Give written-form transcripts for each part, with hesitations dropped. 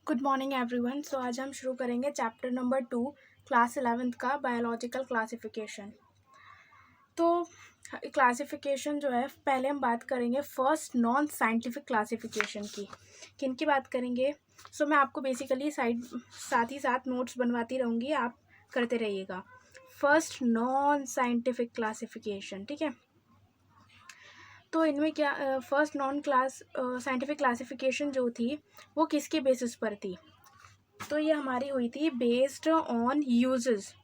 Good morning everyone. सो आज हम शुरू करेंगे चैप्टर नंबर 2 क्लास 11th का बायोलॉजिकल क्लासिफिकेशन। तो क्लासिफिकेशन जो है, पहले हम बात करेंगे फर्स्ट नॉन साइंटिफिक क्लासिफिकेशन की। किन की बात करेंगे? मैं आपको बेसिकली साथ ही साथ नोट्स बनवाती रहूँगी, आप करते रहिएगा। फर्स्ट नॉन साइंटिफिक क्लासिफिकेशन, ठीक है। तो इनमें क्या फर्स्ट नॉन साइंटिफिक क्लासिफिकेशन जो थी वो किसके बेसिस पर थी? तो ये हमारी हुई थी बेस्ड ऑन यूजेस।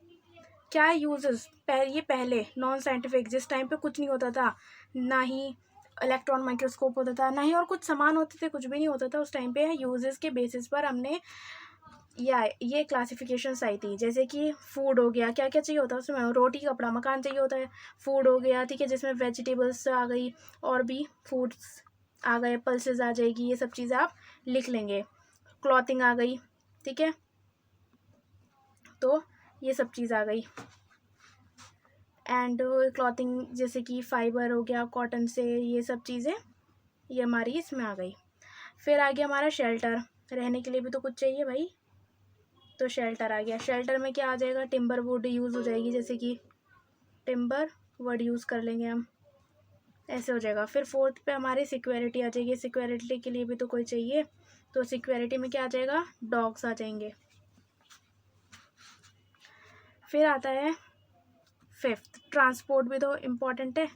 क्या यूजेस? ये पहले नॉन साइंटिफिक, जिस टाइम पे कुछ नहीं होता था, ना ही इलेक्ट्रॉन माइक्रोस्कोप होता था, ना ही और कुछ सामान होते थे, कुछ भी नहीं होता था उस टाइम पे। यूजेस के बेसिस पर हमने ये क्लासिफिकेशंस आई थी। जैसे कि फूड हो गया, क्या क्या चाहिए होता है उसमें, रोटी कपड़ा मकान चाहिए होता है। फूड हो गया, ठीक है, जिसमें वेजिटेबल्स आ गई और भी फूड्स आ गए, पल्सेस आ जाएगी, ये सब चीज़ें आप लिख लेंगे। क्लॉथिंग आ गई, ठीक है, तो ये सब चीज़ आ गई। एंड क्लॉथिंग जैसे कि फाइबर हो गया कॉटन से, ये सब चीज़ें ये हमारी इसमें आ गई। फिर आ गया हमारा शेल्टर, रहने के लिए भी तो कुछ चाहिए भाई, तो शेल्टर आ गया। शेल्टर में क्या आ जाएगा? टिम्बर वुड यूज़ हो जाएगी, जैसे कि टिम्बर वुड यूज़ कर लेंगे हम, ऐसे हो जाएगा। फिर फोर्थ पे हमारी सिक्योरिटी आ जाएगी। सिक्योरिटी के लिए भी तो कोई चाहिए, तो सिक्योरिटी में क्या आ जाएगा? डॉग्स आ जाएंगे। फिर आता है फिफ्थ, ट्रांसपोर्ट भी तो इम्पॉर्टेंट है।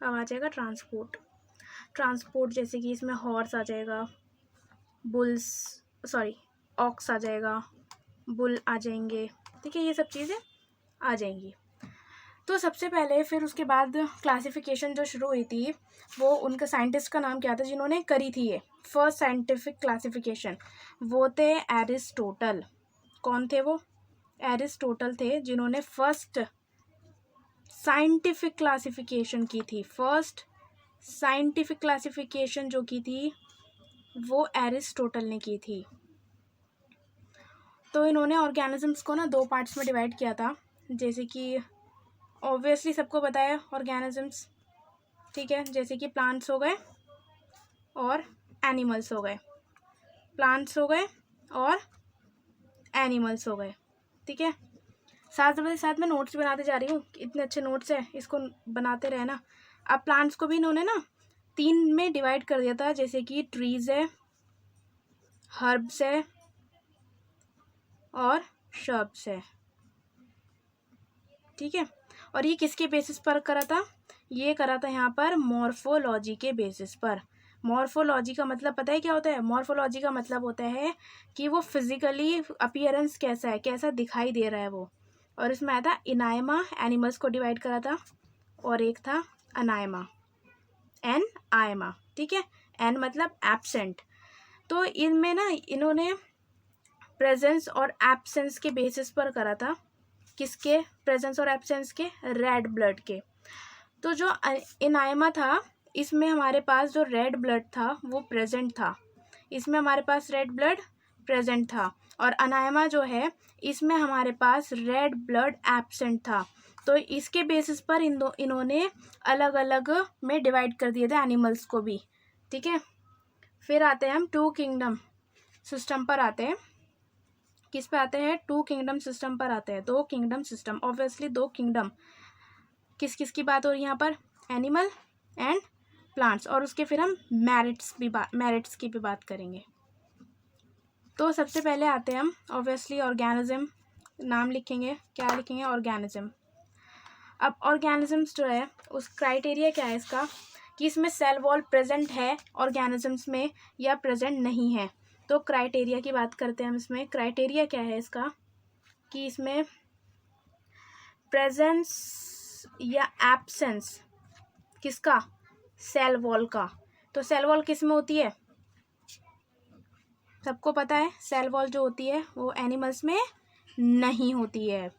अब आ जाएगा ट्रांसपोर्ट जैसे कि इसमें हॉर्स आ जाएगा, ऑक्स आ जाएगा, बुल आ जाएंगे, ठीक है, ये सब चीज़ें आ जाएंगी। तो सबसे पहले फिर उसके बाद क्लासिफिकेशन जो शुरू हुई थी, वो उनका साइंटिस्ट का नाम क्या था जिन्होंने करी थी ये फर्स्ट साइंटिफिक क्लासिफिकेशन? वो थे एरिस्टोटल। कौन थे वो? एरिस्टोटल थे जिन्होंने फर्स्ट साइंटिफिक क्लासिफिकेशन की थी। फर्स्ट साइंटिफिक क्लासिफिकेशन जो की थी वो एरिस्टोटल ने की थी। तो इन्होंने ऑर्गेनिजम्स को ना दो पार्ट्स में डिवाइड किया था। जैसे कि ऑब्वियसली सबको पता है ऑर्गेनिजम्स, ठीक है, जैसे कि प्लांट्स हो गए और एनिमल्स हो गए, प्लांट्स हो गए और एनिमल्स हो गए, ठीक है। साथ में नोट्स बनाते जा रही हूँ, इतने अच्छे नोट्स हैं, इसको बनाते रहना। अब प्लांट्स को भी इन्होंने ना 3 में डिवाइड कर दिया था, जैसे कि ट्रीज है, हर्ब्स है और शर्ब्स है, ठीक है। और ये किसके बेसिस पर करा था? ये करा था यहाँ पर मॉर्फोलॉजी के बेसिस पर। मॉर्फोलॉजी का मतलब पता है क्या होता है? मॉर्फोलॉजी का मतलब होता है कि वो फिजिकली अपीयरेंस कैसा है, कैसा दिखाई दे रहा है वो। और इसमें आया था इनायमा, एनिमल्स को डिवाइड करा था, और एक था अनायमा, एन आयमा, ठीक है। एन मतलब एब्सेंट। तो इनमें ना इन्होंने प्रेजेंस और एब्सेंस के बेसिस पर करा था। किसके प्रेजेंस और एब्सेंस के? रेड ब्लड के। तो जो इनायमा था, इसमें हमारे पास जो रेड ब्लड था वो प्रेजेंट था, इसमें हमारे पास रेड ब्लड प्रेजेंट था। और अनायमा जो है, इसमें हमारे पास रेड ब्लड एब्सेंट था। तो इसके बेसिस पर इन्होंने अलग अलग में डिवाइड कर दिए थे एनिमल्स को भी, ठीक है। फिर आते हैं हम 2 किंगडम सिस्टम पर आते हैं। किस पे आते हैं? 2 किंगडम सिस्टम पर आते हैं। 2 किंगडम सिस्टम, ऑब्वियसली 2 किंगडम, किस किस की बात हो रही है यहाँ पर? Animal and plants. और उसके फिर हम मेरिट्स की भी बात करेंगे। तो सबसे पहले आते हैं हम ऑब्वियसली ऑर्गेनिज्म, नाम लिखेंगे, क्या लिखेंगे? ऑर्गेनिज्म। अब ऑर्गेनिजम्स जो है, उस क्राइटेरिया क्या है इसका कि इसमें सेल वॉल प्रेजेंट है ऑर्गेनिजम्स में या प्रेजेंट नहीं है। तो क्राइटेरिया की बात करते हैं हम। इसमें क्राइटेरिया क्या है इसका कि इसमें प्रेजेंस या एब्सेंस किसका? सेल वॉल का। तो सेल वॉल किस में होती है? सबको पता है सेल वॉल जो होती है वो एनिमल्स में नहीं होती है,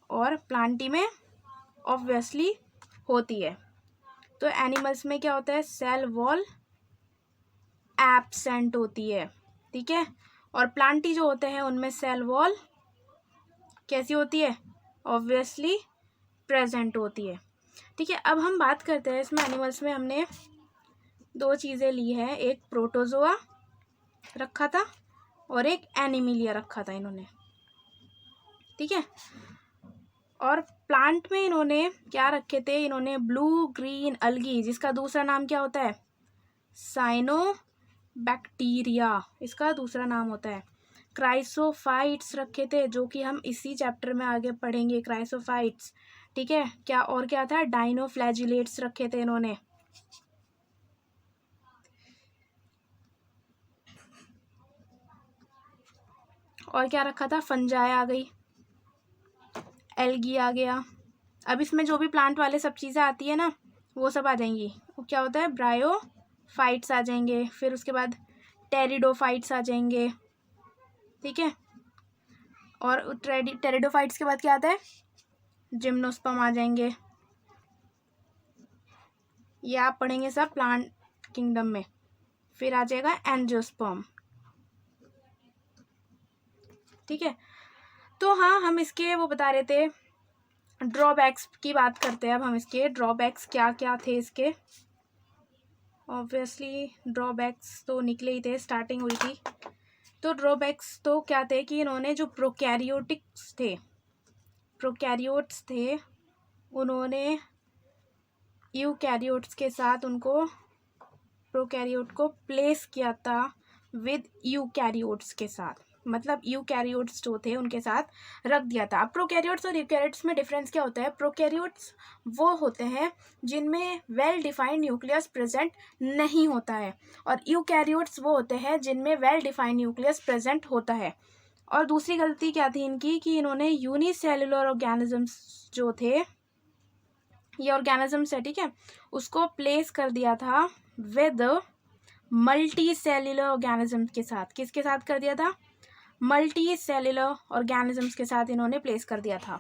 और प्लांटी में ऑब्वियसली होती है। तो एनिमल्स में क्या होता है? सेल वॉल एब्सेंट होती है, ठीक है। और प्लांटी जो होते हैं उनमें सेल वॉल कैसी होती है? ऑब्वियसली प्रेजेंट होती है, ठीक है। अब हम बात करते हैं इसमें एनिमल्स में हमने दो चीज़ें ली है, एक प्रोटोजोआ रखा था और एक एनिमिलिया रखा था इन्होंने, ठीक है। और प्लांट में इन्होंने क्या रखे थे, इन्होंने ब्लू ग्रीन अलगी, जिसका दूसरा नाम क्या होता है, साइनोबैक्टीरिया, इसका दूसरा नाम होता है। क्राइसोफाइट्स रखे थे, जो कि हम इसी चैप्टर में आगे पढ़ेंगे, क्राइसोफाइट्स, ठीक है। क्या और क्या था, डाइनोफ्लैजिलेट्स रखे थे इन्होंने। और क्या रखा था, फंजाई आ गई, एल्गी आ गया। अब इसमें जो भी प्लांट वाले सब चीज़ें आती है ना, वो सब आ जाएंगी। वो क्या होता है, ब्रायोफाइट्स आ जाएंगे, फिर उसके बाद टेरिडोफाइट्स आ जाएंगे, ठीक है। और टेरिडोफाइट्स के बाद क्या आता है, जिम्नोस्पर्म आ जाएंगे। ये आप पढ़ेंगे सब प्लांट किंगडम में। फिर आ जाएगा एंजियोस्पर्म, ठीक है। तो हाँ, हम इसके वो बता रहे थे, ड्रॉबैक्स की बात करते हैं अब हम। इसके ड्रॉबैक्स क्या क्या थे इसके। ऑब्वियसली ड्रॉबैक्स तो निकले ही थे, स्टार्टिंग हुई थी। तो ड्रॉबैक्स तो क्या थे कि इन्होंने जो प्रोकैरियोट्स थे उन्होंने यूकैरियोट्स के साथ उनको, प्रोकैरियोट को प्लेस किया था विद यूकैरियोट्स के साथ, मतलब यूकैरियोट्स जो थे उनके साथ रख दिया था। अब प्रोकैरियोट्स और यूकैरियोट्स में डिफरेंस क्या होता है, प्रोकैरियोट्स वो होते हैं जिनमें वेल डिफाइंड न्यूक्लियस प्रेजेंट नहीं होता है, और यूकैरियोट्स वो होते हैं जिनमें वेल डिफाइंड न्यूक्लियस प्रेजेंट होता है। और दूसरी गलती क्या थी इनकी, कि इन्होंने यूनिसेल्युलर ऑर्गेनिजम्स जो थे, ये ऑर्गेनिजम्स है, ठीक है, उसको प्लेस कर दिया था विद मल्टी सेल्युलर ऑर्गेनिजम्स के साथ। किसके साथ कर दिया था, मल्टी सेल्युलर ऑर्गेनिजम्स के साथ इन्होंने प्लेस कर दिया था।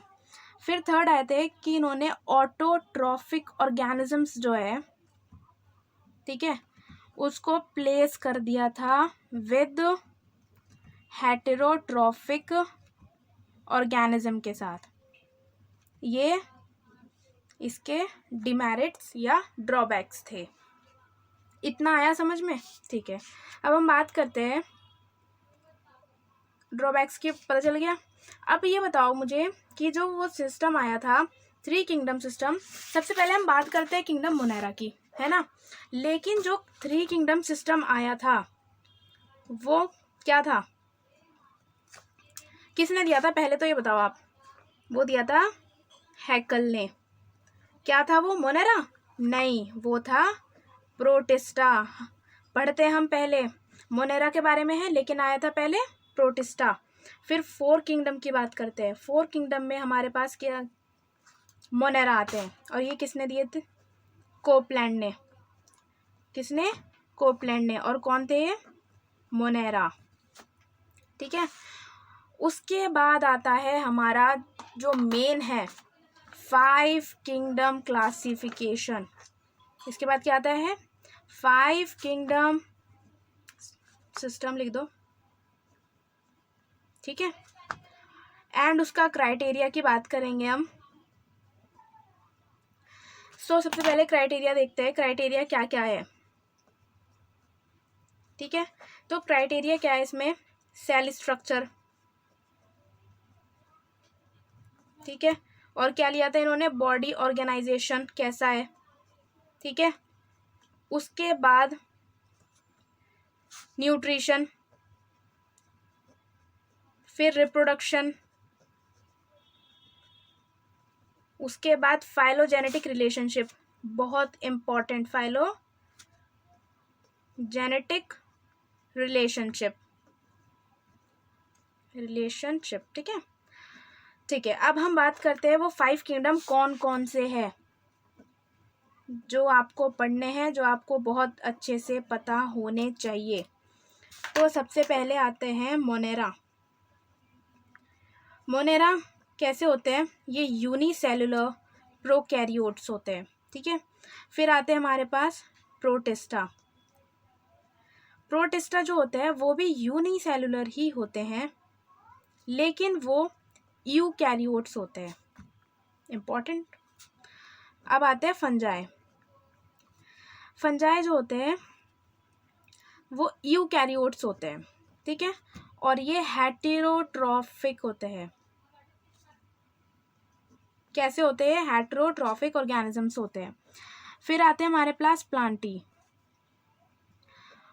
फिर थर्ड आए थे कि इन्होंने ऑटोट्रॉफिक ऑर्गेनिजम्स जो है, ठीक है, उसको प्लेस कर दिया था विद हेटेरोट्रॉफिक ऑर्गेनिज्म के साथ। ये इसके डिमेरिट्स या ड्रॉबैक्स थे। इतना आया समझ में, ठीक है। अब हम बात करते हैं ड्रॉबैक्स की, पता चल गया। अब ये बताओ मुझे कि जो वो सिस्टम आया था 3 किंगडम सिस्टम, सबसे पहले हम बात करते हैं किंगडम मोनेरा की, है ना। लेकिन जो 3 किंगडम सिस्टम आया था वो क्या था, किसने दिया था, पहले तो ये बताओ आप। वो दिया था हैकल ने। क्या था वो, मोनेरा नहीं, वो था प्रोटिस्टा। पढ़ते हम पहले मोनेरा के बारे में है, लेकिन आया था पहले प्रोटिस्टा। फिर 4 किंगडम की बात करते हैं। 4 किंगडम में हमारे पास क्या, मोनेरा आते हैं। और ये किसने दिए थे, कोपलैंड ने। किसने, कोपलैंड ने। और कौन थे ये, मोनेरा, ठीक है। उसके बाद आता है हमारा जो मेन है 5 किंगडम क्लासिफिकेशन। इसके बाद क्या आता है, 5 किंगडम सिस्टम लिख दो, ठीक है। एंड उसका क्राइटेरिया की बात करेंगे हम। सबसे पहले क्राइटेरिया देखते हैं, क्राइटेरिया क्या क्या है, ठीक है। तो क्राइटेरिया क्या है इसमें, सेल स्ट्रक्चर, ठीक है। और क्या लिया था इन्होंने, बॉडी ऑर्गेनाइजेशन कैसा है, ठीक है। उसके बाद न्यूट्रिशन, फिर रिप्रोडक्शन, उसके बाद फाइलोजेनेटिक रिलेशनशिप, बहुत इंपॉर्टेंट, फाइलोजेनेटिक रिलेशनशिप, ठीक है, ठीक है। अब हम बात करते हैं वो 5 किंगडम कौन कौन से हैं जो आपको पढ़ने हैं, जो आपको बहुत अच्छे से पता होने चाहिए। तो सबसे पहले आते हैं मोनेरा। मोनेरा कैसे होते हैं, ये यूनिसेल्युलर प्रोकैरियोट्स होते हैं, ठीक है। फिर आते हैं हमारे पास प्रोटिस्टा। प्रोटिस्टा जो होते हैं वो भी यूनिसेल्युलर ही होते हैं, लेकिन वो यूकैरियोट्स होते हैं, इंपॉर्टेंट। अब आते हैं फंजाई। फंजाई जो होते हैं वो यूकैरियोट्स होते हैं, ठीक है, और ये हेटेरोट्रॉफिक होते हैं। कैसे होते हैं? हेटेरोट्रॉफिक ऑर्गेनिजम्स होते हैं। फिर आते हैं हमारे पास प्लांटी।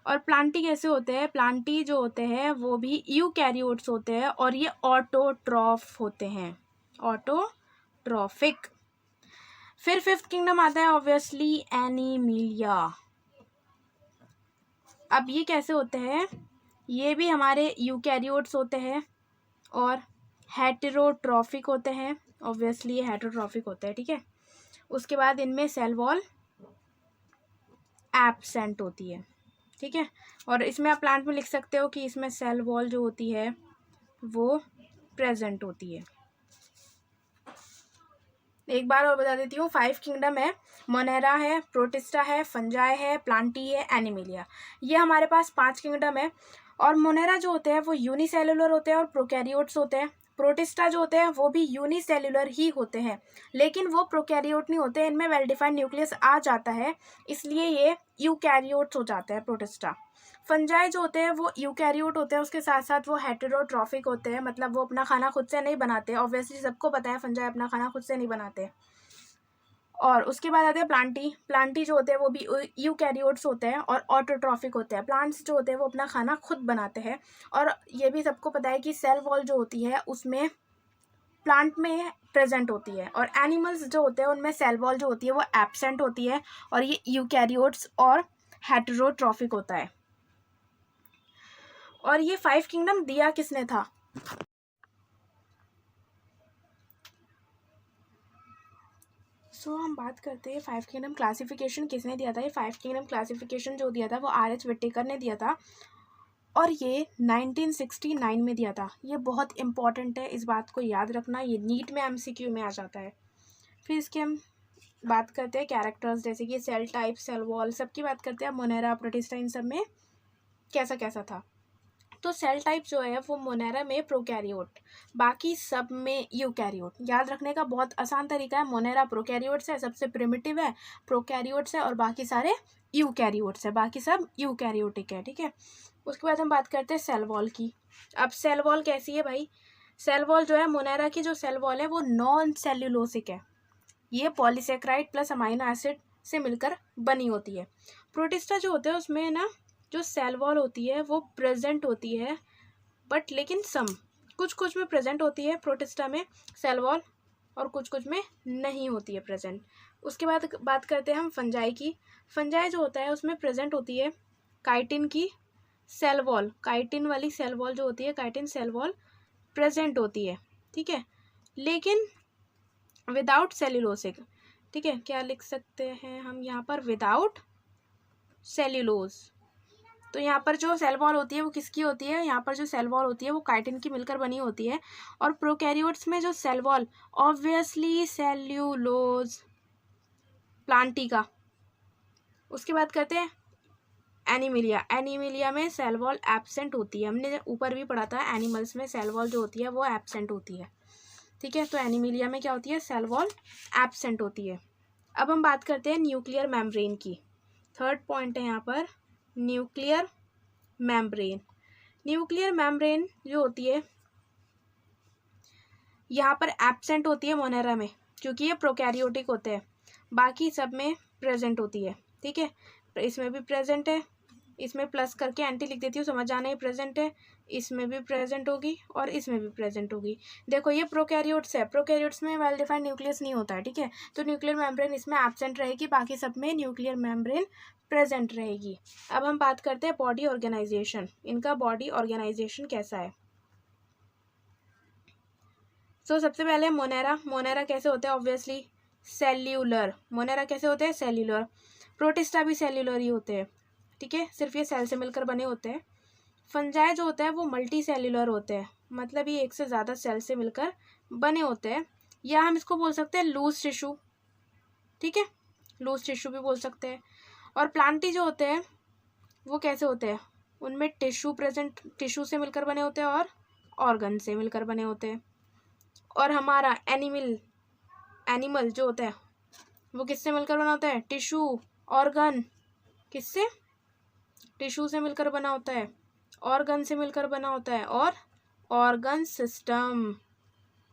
और प्लांटी कैसे होते हैं? प्लांटी जो होते हैं वो भी यूकैरियोट्स होते हैं और ये ऑटोट्रॉफ होते हैं, ऑटोट्रॉफिक। फिर फिफ्थ किंगडम आता है ऑब्वियसली एनिमिलिया। अब ये कैसे होते हैं? ये भी हमारे यूकैरियोट्स होते हैं और हेटेरोट्रॉफिक होते हैं, ऑब्वियसली ये हेटेरोट्रॉफिक होते हैं, ठीक है। उसके बाद इनमें सेल वॉल एब्सेंट होती है, ठीक है। और इसमें आप प्लांट में लिख सकते हो कि इसमें सेल वॉल जो होती है वो प्रेजेंट होती है। एक बार और बता देती हूँ, 5 किंगडम है, मोनेरा है, प्रोटिस्टा है, फंजाई है, प्लांटी है, एनिमिलिया। ये हमारे पास 5 किंगडम है। और मोनेरा जो होते हैं वो यूनिसेलुलर होते हैं और प्रोकैरियोट्स होते हैं। प्रोटिस्टा जो होते हैं वो भी यूनिसेलुलर ही होते हैं, लेकिन वो प्रोकैरियोट नहीं होते, इनमें वेल डिफाइंड न्यूक्लियस आ जाता है, इसलिए ये यूकैरियोट्स हो जाते हैं प्रोटिस्टा। फंजाई जो होते हैं वो यूकैरियोट होते हैं, उसके साथ साथ वो हेटेरोट्रॉफिक होते हैं, मतलब वो अपना खाना खुद से नहीं बनाते। ऑब्वियसली सबको पता है फंजाई अपना खाना खुद से नहीं बनाते। और उसके बाद आते हैं प्लांटी। प्लांटी जो होते हैं वो भी यूकैरियोट्स होते हैं और ऑटोट्रॉफिक होते हैं। प्लांट्स जो होते हैं वो अपना खाना खुद बनाते हैं। और ये भी सबको पता है कि सेल वॉल जो होती है उसमें प्लांट में प्रेजेंट होती है। और एनिमल्स जो होते हैं उनमें सेल वॉल जो होती है वो एब्सेंट होती है और ये यूकैरियोट्स और हेटेरोट्रॉफिक होता है। और ये 5 किंगडम दिया किसने था? हम बात करते हैं 5 किंगडम क्लासिफिकेशन किसने दिया था। ये 5 किंगडम क्लासिफिकेशन जो दिया था वो R.H. विटेकर ने दिया था और ये 1969 में दिया था। ये बहुत इंपॉर्टेंट है, इस बात को याद रखना, ये नीट में MCQ में आ जाता है। फिर इसके हम बात करते हैं कैरेक्टर्स, जैसे कि सेल टाइप, सेल वॉल, सबकी बात करते हैं। मोनेरा, प्रोटिस्टा, इन सब में कैसा कैसा था। तो सेल टाइप जो है वो मोनेरा में प्रोकैरियोट, बाकी सब में यूकैरियोट। याद रखने का बहुत आसान तरीका है, मोनेरा प्रोकैरियोट्स है, सबसे प्रिमिटिव है, प्रोकैरियोट्स है, और बाकी सारे यूकैरियोट्स है, बाकी सब यूकैरियोटिक है, ठीक है। उसके बाद हम बात करते हैं सेल वॉल की। अब सेल वॉल कैसी है भाई? सेल वॉल जो है मोनेरा की जो सेल वॉल है वो नॉन सेल्यूलोसिक है, ये पॉलीसेक्राइड प्लस अमाइनो एसिड से मिलकर बनी होती है। प्रोटिस्टा जो होते हैं उसमें ना जो सेल वॉल होती है वो प्रेजेंट होती है, बट लेकिन कुछ कुछ में प्रेजेंट होती है प्रोटिस्टा में सेल वॉल, और कुछ कुछ में नहीं होती है प्रेजेंट। उसके बाद बात करते हैं हम फंजाई की। फंजाई जो होता है उसमें प्रेजेंट होती है काइटिन की सेल वॉल, काइटिन वाली सेल वॉल जो होती है, काइटिन सेल वॉल प्रेजेंट होती है, ठीक है, लेकिन विदाउट सेल्यूलोसिक, ठीक है। क्या लिख सकते हैं हम यहाँ पर? Without cellulose. तो यहाँ पर जो सेल वॉल होती है वो किसकी होती है? यहाँ पर जो सेल वॉल होती है वो काइटिन की मिलकर बनी होती है। और प्रोकैरियोट्स में जो cell wall, obviously cellulose, Plantae का। उसके बाद करते हैं एनिमिलिया। एनिमिलिया में सेल वॉल एब्सेंट होती है, हमने ऊपर भी पढ़ा था, एनिमल्स में सेल वॉल जो होती है वो एब्सेंट होती है, ठीक है। तो एनिमिलिया में क्या होती है? सेल वॉल एब्सेंट होती है। अब हम बात करते हैं न्यूक्लियर मेम्ब्रेन की। थर्ड पॉइंट है यहाँ पर न्यूक्लियर मेम्ब्रेन। न्यूक्लियर मेम्ब्रेन जो होती है यहाँ पर एब्सेंट होती है मोनेरा में, क्योंकि ये प्रोकैरियोटिक होते हैं, बाकी सब में प्रेजेंट होती है, ठीक है। इसमें भी प्रेजेंट है, इसमें प्लस करके एंटी लिख देती हूँ, समझ जाना, ये प्रेजेंट है, इसमें भी प्रेजेंट होगी और इसमें भी प्रेजेंट होगी। देखो ये प्रोकैरियोट्स है, प्रोकैरियोट्स में वेल डिफाइंड न्यूक्लियस नहीं होता है, ठीक है। तो न्यूक्लियर मेम्ब्रेन इसमें एब्सेंट रहेगी, बाकी सब में न्यूक्लियर मेम्ब्रेन प्रेजेंट रहेगी। अब हम बात करते हैं बॉडी ऑर्गेनाइजेशन। इनका बॉडी ऑर्गेनाइजेशन कैसा है? सबसे पहले मोनेरा। मोनेरा कैसे होते हैं? Obviously cellular. मोनेरा कैसे होते हैं? सेल्यूलर। प्रोटिस्टा भी सेल्यूलर ही होते हैं, ठीक है, सिर्फ ये सेल से मिलकर बने होते हैं। फंजाई जो होता है वो मल्टी सेल्यूलर होते हैं, मतलब ये एक से ज़्यादा सेल से मिलकर बने होते हैं, या हम इसको बोल सकते हैं लूज टिश्यू, ठीक है, लूज टिश्यू भी बोल सकते हैं। और प्लांटी जो होते हैं वो कैसे होते हैं? उनमें टिश्यू से मिलकर बने होते हैं और ऑर्गन से मिलकर बने होते हैं। और हमारा एनिमल जो होता है वो किससे मिलकर बना होता है? टिश्यू, ऑर्गन किससे? टिश्यू से मिलकर बना होता है, ऑर्गन से मिलकर बना होता है। और ऑर्गन सिस्टम,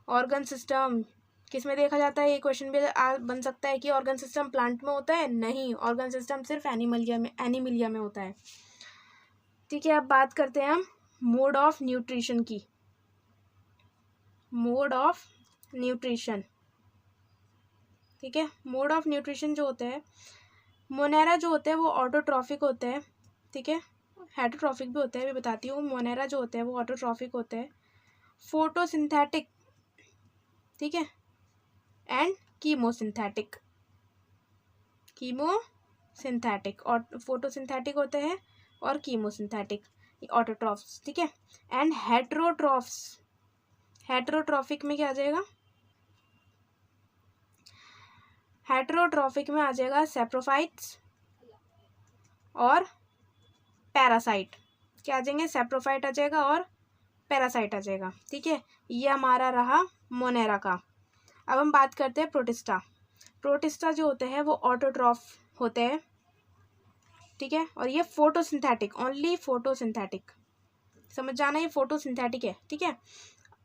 ऑर्गन सिस्टम किस में देखा जाता है? ये क्वेश्चन भी बन सकता है कि ऑर्गन सिस्टम प्लांट में होता है। नहीं, ऑर्गन सिस्टम सिर्फ एनिमलिया में होता है। ठीक है, अब बात करते हैं हम मोड ऑफ न्यूट्रिशन की। मोड ऑफ न्यूट्रिशन, ठीक है, मोड ऑफ न्यूट्रिशन जो होता है, मोनेरा जो होते हैं वो ऑटोट्रॉफिक होते हैं, ठीक है, हेटरोट्रॉफिक भी होते हैं, मैं बताती हूँ। मोनेरा जो होते हैं वो ऑटोट्रॉफिक होते हैं, फोटोसिंथेटिक, ठीक है, एंड कीमोसिंथेटिक। कीमोसिंथेटिक और फोटोसिंथेटिक होते हैं, और कीमोसिंथेटिक ऑटोट्रॉफ्स, ठीक है। एंड हेटरोट्रॉफ्स, हेटरोट्रॉफिक में क्या आ जाएगा? हेटरोट्रॉफिक में आ जाएगा सैप्रोफाइट्स और पैरासाइट। क्या आ जाएंगे? सैप्रोफाइट आ जाएगा और पैरासाइट आ जाएगा, ठीक है। ये हमारा रहा मोनेरा का। अब हम बात करते हैं प्रोटिस्टा। प्रोटिस्टा जो होते हैं वो ऑटोट्रॉफ होते हैं, ठीक है, और ये फोटोसिंथेटिक, ओनली फोटोसिंथेटिक, समझ जाना, ये फोटोसिंथेटिक है, ठीक है।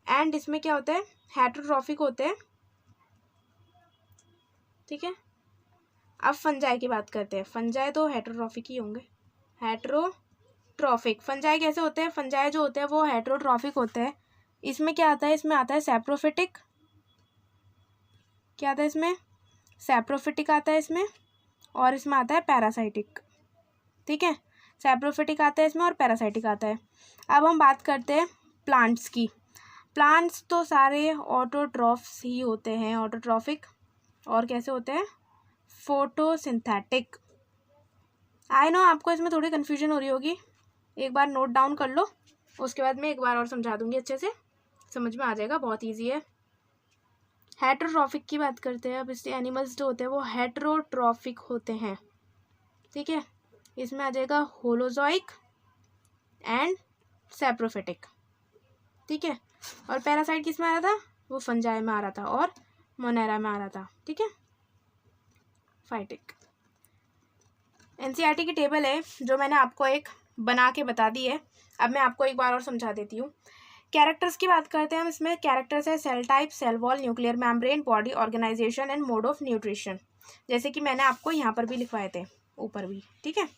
एंड इसमें क्या होता है? हेटरोट्रॉफिक होते हैं, ठीक है। अब फंजाई की बात करते हैं। फंजाई तो हेटरोट्रॉफिक ही होंगे, हेटरोट्रॉफिक। फंजाई कैसे होते हैं? फंजाई जो होते हैं वो हेटरोट्रॉफिक होते हैं। इसमें क्या आता है? इसमें आता है सैप्रोफिटिक, क्या आता है इसमें? सैप्रोफिटिक आता है इसमें, और इसमें आता है पैरासाइटिक, ठीक है। सैप्रोफिटिक आता है इसमें और पैरासाइटिक आता है। अब हम बात करते हैं प्लांट्स की। प्लांट्स तो सारे ऑटोट्रॉफ्स ही होते हैं, ऑटोट्रॉफिक, और कैसे होते हैं? फोटोसिंथेटिक। आई नो आपको इसमें थोड़ी कन्फ्यूजन हो रही होगी, एक बार नोट डाउन कर लो, उसके बाद मैं एक बार और समझा दूंगी, अच्छे से समझ में आ जाएगा, बहुत ईजी है। हेटरोट्रॉफिक की बात करते हैं। अब इससे एनिमल्स जो होते हैं वो हेटरोट्रॉफिक होते हैं, ठीक है। इसमें आ जाएगा होलोजोइक एंड सैप्रोफिटिक, ठीक है। और पैरासाइट किस में आ रहा था? वो फंजाई में आ रहा था और मोनेरा में आ रहा था, ठीक है। फाइटिक। एनसीईआरटी की टेबल है जो मैंने आपको एक बना के बता दी है। अब मैं आपको एक बार और समझा देती हूँ। कैरेक्टर्स की बात करते हैं हम। इसमें कैरेक्टर्स है cell type, cell wall, nuclear membrane, body organisation and mode of nutrition, जैसे कि मैंने आपको यहाँ पर भी लिखवाए थे, ऊपर भी, ठीक है।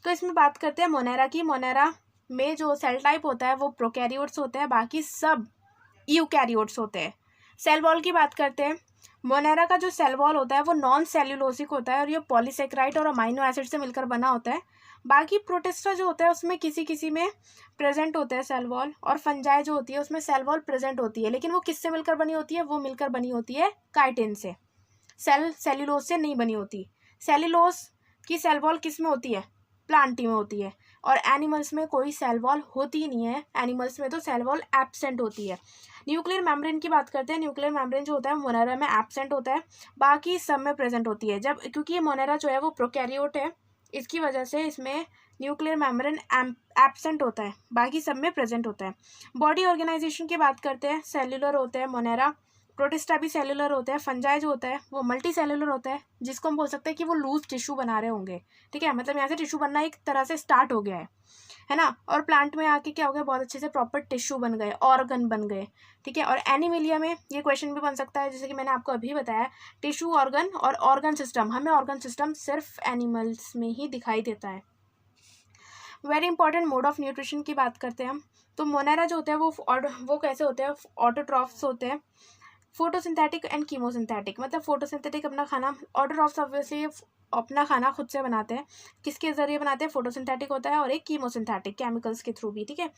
तो इसमें बात करते हैं मोनेरा की। मोनेरा में जो सेल टाइप होता है वो प्रोकैरियोट्स होते हैं, बाकी सब यूकैरियोट्स होते हैं। सेल वॉल की बात करते हैं। मोनेरा का जो सेल वॉल होता है वो नॉन सेल्यूलोसिक होता है और ये पॉलीसेकेराइड और अमाइनो एसिड से मिलकर बना होता है। बाकी प्रोटिस्टा जो होता है उसमें किसी किसी में प्रेजेंट होता है सेल वॉल, और फंजाई जो होती है उसमें सेल वॉल प्रेजेंट होती है, लेकिन वो किससे मिलकर बनी होती है? वो मिलकर बनी होती है काइटिन से, सेल्यूलोज से नहीं बनी होती। सेल्यूलोज की सेल वॉल किस में होती है? प्लांटी में होती है। और एनिमल्स में कोई सेल वॉल होती ही नहीं है, एनिमल्स में तो सेल वॉल एब्सेंट होती है। न्यूक्लियर मेम्ब्रेन की बात करते हैं। न्यूक्लियर मेम्ब्रेन जो होता है मोनेरा में एब्सेंट होता है, बाकी सब में प्रेजेंट होती है। जब क्योंकि ये मोनेरा जो है वो प्रोकैरियोट है, इसकी वजह से इसमें न्यूक्लियर मेम्ब्रेन एब्सेंट होता है, बाकी सब में प्रेजेंट होता है। बॉडी ऑर्गेनाइजेशन की बात करते हैं। सेल्यूलर होते हैं मोनेरा, प्रोटिस्टा भी सेल्यूलर होता है। फंजाई जो होता है वो मल्टी सेल्यूलर होता है, जिसको हम बोल सकते हैं कि वो लूज टिश्यू बना रहे होंगे, ठीक है, मतलब यहाँ से टिश्यू बनना एक तरह से स्टार्ट हो गया है ना। और प्लांट में आके क्या हो गया? बहुत अच्छे से प्रॉपर टिश्यू बन गए, ऑर्गन बन गए, ठीक है। और एनिमिलिया में ये क्वेश्चन भी बन सकता है, जैसे कि मैंने आपको अभी बताया, टिश्यू, ऑर्गन और ऑर्गन सिस्टम। हमें ऑर्गन सिस्टम सिर्फ एनिमल्स में ही दिखाई देता है। Very important, mode of nutrition की बात करते हैं हम। तो मोनेरा जो होते हैं वो कैसे होते हैं? ऑटोट्रॉफ्स होते हैं। फोटोसिंथेटिक एंड कीमोसिंथेटिक, मतलब फोटोसिंथेटिक अपना खाना, ऑटोट्रॉफ्स ऑब्वियसली अपना खाना खुद से बनाते हैं। किसके जरिए बनाते हैं? फोटोसिंथेटिक होता है, और एक कीमोसिंथेटिक केमिकल्स के थ्रू भी, ठीक है।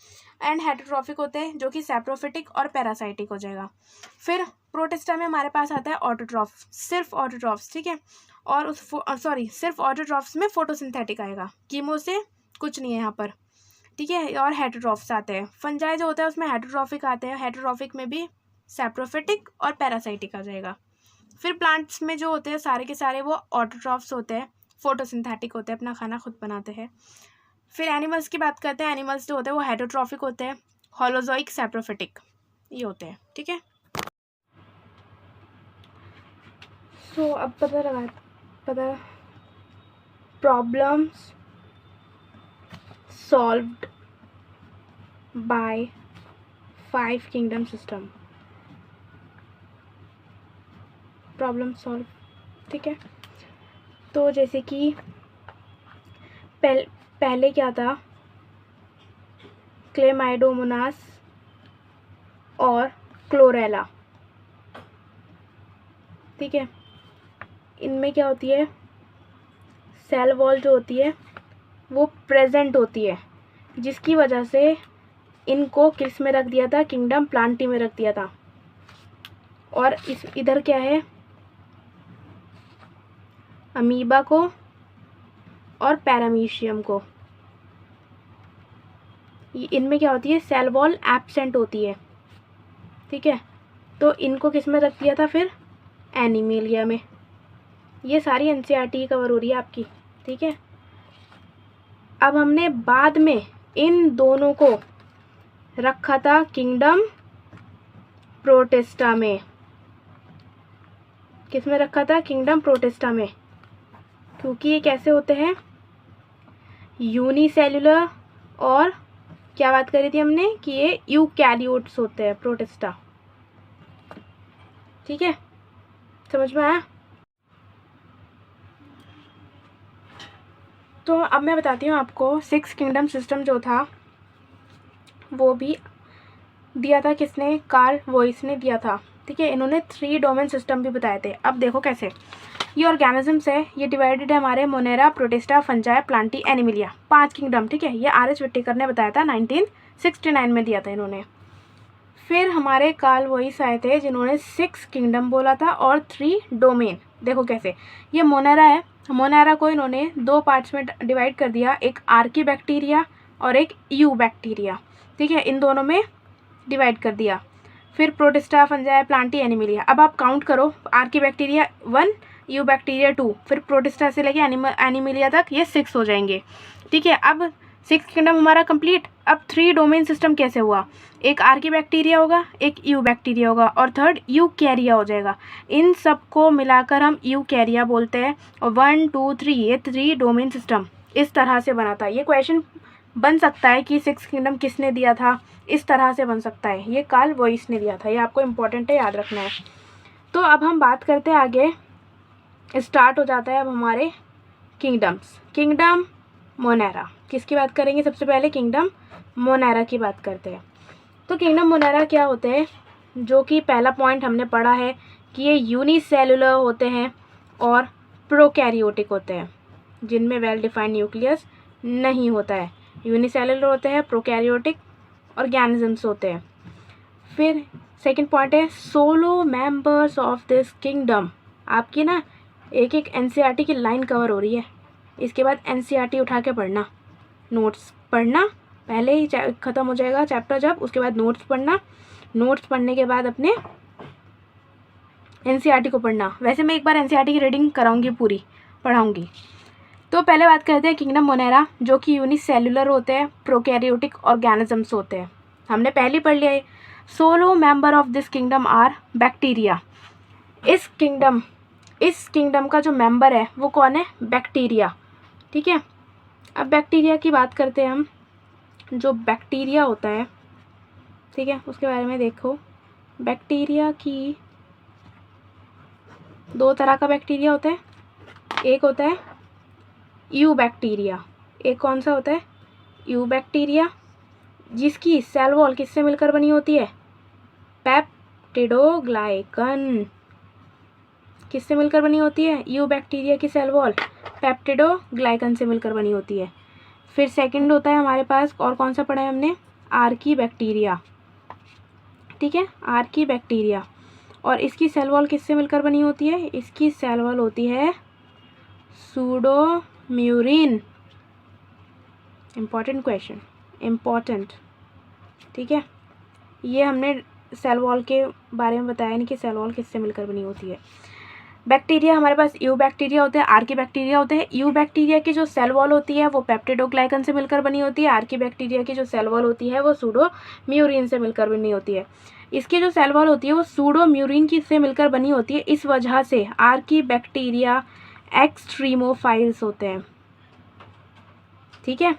एंड हेटरोट्रॉफिक होते हैं जो कि सैप्रोफिटिक और पैरासाइटिक हो जाएगा। फिर प्रोटिस्टा में हमारे पास आता है ऑटोट्रॉफ, सिर्फ ऑटोट्रॉफ्स, ठीक है। और सिर्फ ऑटोट्रॉफ्स में फोटोसिंथेटिक आएगा, कीमो से कुछ नहीं है यहाँ पर, ठीक है। और हेटरोट्रॉफ्स आते हैं। फंजाई जो होता है उसमें हेटरोट्रॉफिक आते हैं, हेटरोट्रॉफिक में भी सैप्रोफिटिक और पैरासाइटिक आ जाएगा। फिर प्लांट्स में जो होते हैं सारे के सारे वो ऑटोट्रॉफ्स होते हैं, फोटोसिंथेटिक होते हैं, अपना खाना खुद बनाते हैं। फिर एनिमल्स की बात करते हैं। एनिमल्स जो होते हैं वो हेटरोट्रॉफिक होते हैं, होलोजोइक, सैप्रोफिटिक ये होते हैं, ठीक है। तो अब पता problems solved by 5 kingdom system. Problem solve, ठीक है। तो जैसे कि पहले क्या था, क्लेमाइडोमोनास और क्लोरेला, ठीक है। इनमें क्या होती है, सेल वॉल जो होती है वो प्रेजेंट होती है, जिसकी वजह से इनको किस में रख दिया था, किंगडम प्लांटी में रख दिया था। और इस इधर क्या है, अमीबा को और पैरामीशियम को, इनमें क्या होती है, सेल वॉल एब्सेंट होती है, ठीक है। तो इनको किस में रख दिया था फिर, एनिमेलिया में। ये सारी एनसीईआरटी कवर हो रही है आपकी, ठीक है। अब हमने बाद में इन दोनों को रखा था किंगडम प्रोटिस्टा में। किस में रखा था, किंगडम प्रोटिस्टा में, क्योंकि ये कैसे होते हैं, यूनिसेल्युलर, और क्या बात करी थी हमने कि ये यूकैरियोट्स होते हैं प्रोटिस्टा, ठीक है। समझ में आया। तो अब मैं बताती हूँ आपको 6 किंगडम सिस्टम जो था वो भी दिया था किसने, कार्ल वोइस ने दिया था, ठीक है। इन्होंने 3 डोमेन सिस्टम भी बताए थे। अब देखो कैसे ये ऑर्गेनिजम्स है, ये डिवाइडेड है हमारे Monera, protista, fungi, Plantae, Animalia, 5 kingdom, ठीक है। ये आर.एच. व्हिटेकर ने बताया था, 1969 में दिया था इन्होंने। फिर हमारे कार्ल वोइस आए थे जिन्होंने 6 किंगडम बोला था और 3 डोमेन। देखो कैसे, ये मोनेरा है, मोनेरा को इन्होंने 2 पार्ट्स में डिवाइड कर दिया, एक आर्की बैक्टीरिया और एक यू बैक्टीरिया, ठीक है। इन दोनों में डिवाइड कर दिया। फिर प्रोटिस्टा, फंजाई, प्लांटी, एनिमिलिया। अब आप काउंट करो, आर्की बैक्टीरिया 1, यू बैक्टीरिया 2, फिर प्रोटिस्टा से लेके एनिमिलिया तक ये 6 हो जाएंगे, ठीक है। अब 6 किंगडम हमारा कंप्लीट। अब 3 डोमेन सिस्टम कैसे हुआ, एक आर्की बैक्टीरिया होगा, एक यू बैक्टीरिया होगा और थर्ड यूकैरिया हो जाएगा। इन सबको मिलाकर हम यूकैरिया बोलते हैं। और 1 2 3 ये 3 डोमेन सिस्टम इस तरह से बना था। ये क्वेश्चन बन सकता है कि 6 किंगडम किसने दिया था, इस तरह से बन सकता है। ये कार्ल वोइस ने दिया था, ये आपको इम्पोर्टेंट है, याद रखना है। तो अब हम बात करते हैं आगे, स्टार्ट हो जाता है अब हमारे किंगडम्स। किंगडम मोनेरा, किसकी बात करेंगे सबसे पहले, किंगडम मोनेरा की बात करते हैं। तो किंगडम मोनेरा क्या होते हैं, जो कि पहला पॉइंट हमने पढ़ा है कि ये यूनिसेलुलर होते हैं और प्रोकैरियोटिक होते हैं, जिनमें वेल डिफाइंड न्यूक्लियस नहीं होता है। यूनिसेलुलर होते हैं, प्रोकैरियोटिक ऑर्गेनिजम्स होते हैं। फिर सेकंड पॉइंट है solo members of this kingdom. आपकी ना एक एक एनसीईआरटी की लाइन कवर हो रही है, इसके बाद एनसीईआरटी उठा के पढ़ना, नोट्स पढ़ना, पहले ही ख़त्म हो जाएगा चैप्टर जब, उसके बाद नोट्स पढ़ना, नोट्स पढ़ने के बाद अपने एनसीईआरटी को पढ़ना। वैसे मैं एक बार एनसीईआरटी की रीडिंग कराऊंगी, पूरी पढ़ाऊंगी। तो पहले बात करते हैं किंगडम मोनेरा, जो कि यूनिसेलुलर होते हैं, प्रोकैरियोटिक ऑर्गेनिजम्स होते हैं। हमने पहले पढ़ लिया है। Sole member of this kingdom are bacteria. इस किंगडम का जो मेंबर है वो कौन है, बैक्टीरिया, ठीक है। अब बैक्टीरिया की बात करते हैं हम। जो बैक्टीरिया होता है, ठीक है, उसके बारे में देखो। बैक्टीरिया की 2 तरह का बैक्टीरिया होता है। एक होता है यू बैक्टीरिया, एक कौन सा होता है, यू बैक्टीरिया, जिसकी सेल वॉल किससे मिलकर बनी होती है, पेप्टिडोग्लाइकन। किससे मिलकर बनी होती है, यू बैक्टीरिया की सेल वॉल पेप्टिडोग्लाइकन से मिलकर बनी होती है। फिर सेकंड होता है हमारे पास, और कौन सा पढ़ा है हमने, आर्की बैक्टीरिया, ठीक है, आर्की बैक्टीरिया। और इसकी सेल वॉल किससे मिलकर बनी होती है, इसकी सेल वॉल होती है सूडोम्यूरिन। इम्पॉर्टेंट क्वेश्चन, इम्पॉर्टेंट, ठीक है। ये हमने सेल वॉल के बारे में बताया नहीं कि सेल वॉल किससे मिलकर बनी होती है। बैक्टीरिया हमारे पास यू बैक्टीरिया होते हैं, आर्की बैक्टीरिया होते हैं। यू बैक्टीरिया की जो सेल वॉल होती है वो पेप्टिडोग्लाइकन से मिलकर बनी होती है। आर्की बैक्टीरिया की जो सेल वॉल होती है वो सूडोम्यूरिन से मिलकर बनी होती है। इसकी जो सेल वॉल होती है वो सूडोम्यूरिन की से मिलकर बनी होती है। इस वजह से आर्की बैक्टीरिया एक्सट्रीमोफाइल्स होते हैं। ठीक है,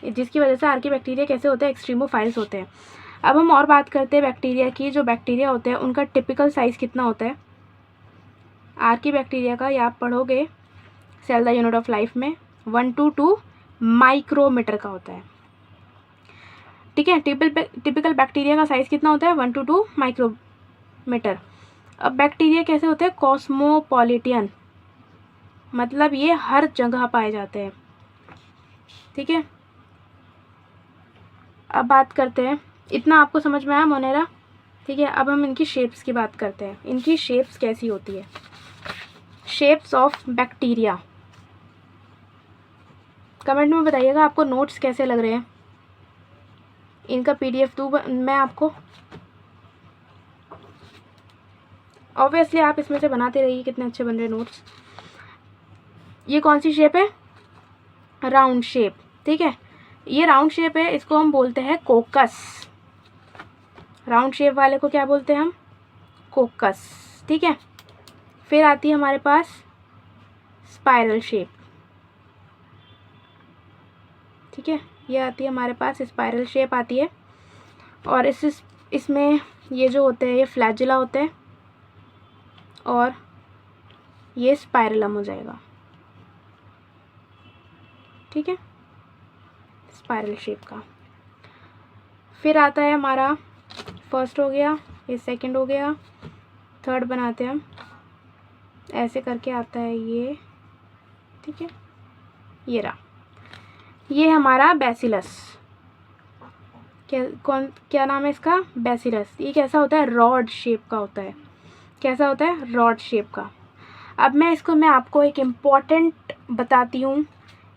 जिसकी वजह से आर्की बैक्टीरिया कैसे होते हैं, एक्सट्रीमोफाइल्स होते हैं। अब हम और बात करते हैं बैक्टीरिया की। जो बैक्टीरिया होते हैं उनका टिपिकल साइज़ कितना होता है आर्की बैक्टीरिया का, ये आप पढ़ोगे cell the unit of life में, 1 to 2 माइक्रोमीटर का होता है। ठीक है, टिपिकल बैक्टीरिया का साइज़ कितना होता है, 1 to 2 माइक्रोमीटर। अब बैक्टीरिया कैसे होते हैं, कॉस्मोपॉलिटियन, मतलब ये हर जगह पाए जाते हैं। ठीक है, अब बात करते हैं, इतना आपको समझ में आया मोनेरा? ठीक है, अब हम इनकी शेप्स की बात करते हैं। इनकी शेप्स कैसी होती है, शेप्स ऑफ बैक्टीरिया। कमेंट में बताइएगा आपको नोट्स कैसे लग रहे हैं। इनका PDF दूँ मैं आपको? ऑब्वियसली आप इसमें से बनाते रहिए, कितने अच्छे बन रहे नोट्स। ये कौन सी शेप है, राउंड शेप। ठीक है, ये राउंड शेप है, इसको हम बोलते हैं कोकस। राउंड शेप वाले को क्या बोलते हैं हम, कोकस। ठीक है, फिर आती है हमारे पास स्पाइरल शेप। ठीक है, ये आती है हमारे पास स्पाइरल शेप आती है, और इसमें ये जो होते हैं ये फ्लैजिला होते हैं, और ये स्पाइरलम हो जाएगा। ठीक है, स्पाइरल शेप का। फिर आता है हमारा, फर्स्ट हो गया, ये सेकंड हो गया, थर्ड बनाते हैं हम, ऐसे करके आता है ये। ठीक है, ये रहा, ये हमारा बैसिलस। क्या नाम है इसका, बैसिलस। ये कैसा होता है, रॉड शेप का होता है। कैसा होता है, रॉड शेप का। अब मैं आपको एक इम्पॉर्टेंट बताती हूँ,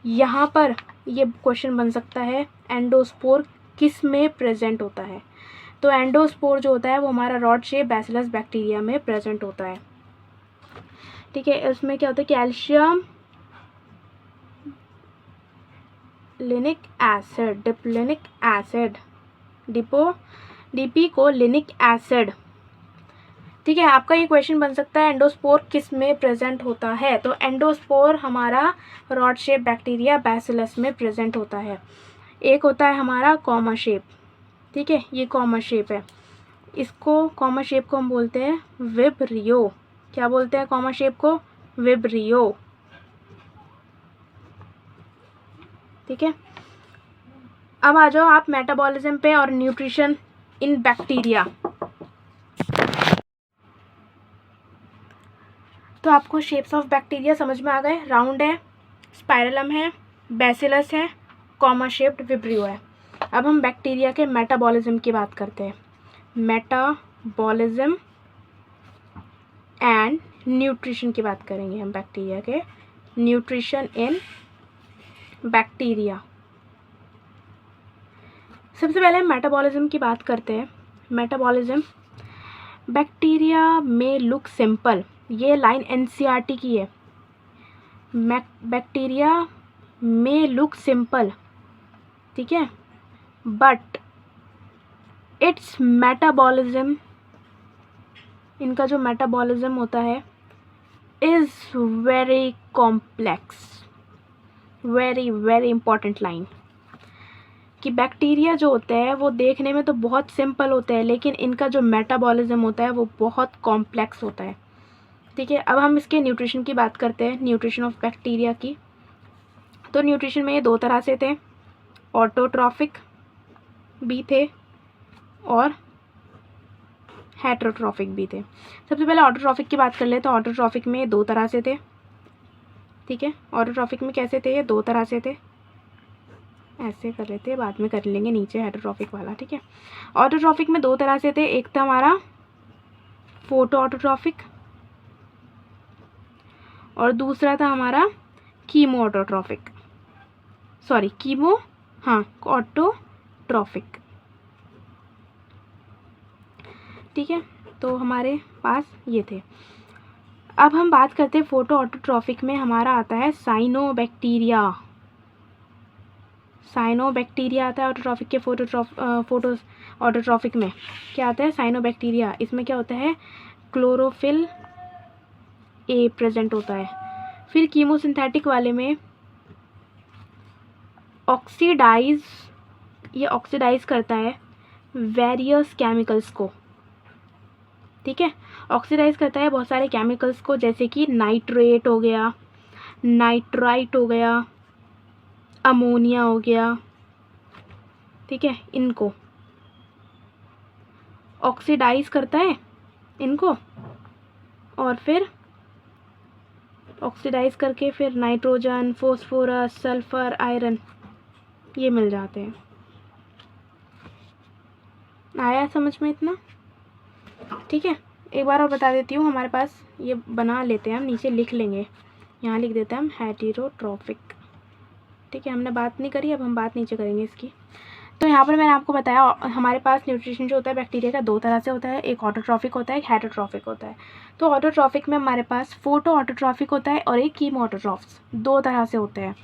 यहाँ पर ये क्वेश्चन बन सकता है, एंडोस्पोर किस में प्रेजेंट होता है। तो एंडोस्पोर जो होता है वो हमारा रॉड शेप बैसिलस बैक्टीरिया में प्रेजेंट होता है। ठीक है, उसमें क्या होता है, कैल्शियम लिनिक एसिड, डिप्लिनिक एसिड, डिपिकोलिनिक एसिड। ठीक है, आपका ये क्वेश्चन बन सकता है एंडोस्पोर किस में प्रेजेंट होता है। तो एंडोस्पोर हमारा रॉड शेप बैक्टीरिया बैसिलस में प्रेजेंट होता है। एक होता है हमारा कॉमा शेप। ठीक है, ये कॉमा शेप है, इसको कॉमा शेप को हम बोलते हैं विब्रियो। क्या बोलते हैं कॉमा शेप को, विब्रियो। ठीक है, अब आ जाओ आप मेटाबॉलिज्म पे और न्यूट्रिशन इन बैक्टीरिया। तो आपको शेप्स ऑफ बैक्टीरिया समझ में आ गए, राउंड है, स्पाइरलम है, बैसिलस है, कॉमा शेप्ड विब्रियो है। अब हम बैक्टीरिया के मेटाबॉलिज्म की बात करते हैं, मेटाबॉलिज्म एंड न्यूट्रिशन की बात करेंगे हम बैक्टीरिया के, न्यूट्रिशन इन बैक्टीरिया। सबसे पहले हम मेटाबॉलिज्म की बात करते हैं। मेटाबॉलिज्म, बैक्टीरिया में लुक सिंपल, ये लाइन NCERT की है। बैक्टीरिया में लुक सिंपल, ठीक है, बट इट्स मेटाबॉलिज्म, इनका जो मेटाबॉलिज्म होता है is very complex. Very very important line, कि बैक्टीरिया जो होते हैं वो देखने में तो बहुत सिंपल होते हैं, लेकिन इनका जो मेटाबॉलिज्म होता है वो बहुत कॉम्प्लेक्स होता है। ठीक है, अब हम इसके न्यूट्रिशन की बात करते हैं, न्यूट्रिशन ऑफ बैक्टीरिया की। तो न्यूट्रिशन में ये दो तरह से थे, ऑटोट्रॉफिक भी थे और हेटरोट्रॉफिक भी थे। सबसे पहले ऑटोट्रॉफिक की बात कर ले, तो ऑटोट्रॉफिक में दो तरह से थे। ठीक है, ऑटोट्रॉफिक में कैसे थे, ये दो तरह से थे, ऐसे कर लेते हैं, बाद में कर लेंगे नीचे हेटरोट्रॉफिक वाला। ठीक है, ऑटोट्रॉफिक में दो तरह से थे, एक था हमारा फोटो ऑटोट्रॉफिक और दूसरा था हमारा कीमो ऑटोट्रॉफिक, सॉरी कीमो, हाँ, ऑटोट्रॉफिक। ठीक है, तो हमारे पास ये थे। अब हम बात करते हैं फोटो ऑटोट्रॉफिक में हमारा आता है साइनोबैक्टीरिया। साइनोबैक्टीरिया आता है ऑटोट्रॉफिक के फोटो ऑटोट्रॉफिक में क्या आता है, साइनोबैक्टीरिया। इसमें क्या होता है, क्लोरोफिल ए प्रेजेंट होता है। फिर कीमोसिंथेटिक वाले में ये ऑक्सीडाइज करता है वेरियस केमिकल्स को, ठीक है। ऑक्सीडाइज करता है बहुत सारे केमिकल्स को, जैसे कि नाइट्रेट हो गया, नाइट्राइट हो गया, अमोनिया हो गया, ठीक है। इनको ऑक्सीडाइज करता है इनको, और फिर ऑक्सीडाइज करके फिर नाइट्रोजन, फोस्फोरस, सल्फर, आयरन ये मिल जाते हैं। आया समझ में इतना? ठीक है, एक बार और बता देती हूँ। हमारे पास ये बना लेते हैं, हम नीचे लिख लेंगे, यहाँ लिख देते हैं हम हेटेरोट्रॉफिक, ठीक है। हमने बात नहीं करी, अब हम बात नीचे करेंगे इसकी। तो यहाँ पर मैंने आपको बताया हमारे पास न्यूट्रिशन जो होता है बैक्टीरिया का दो तरह से होता है, एक ऑटोट्रॉफिक होता है, एक हेटेरोट्रॉफिक होता है। तो ऑटोट्रॉफिक में हमारे पास फोटो ऑटोट्रॉफिक होता है और एक कीमो ऑटोट्रॉफ्स, दो तरह से होते हैं।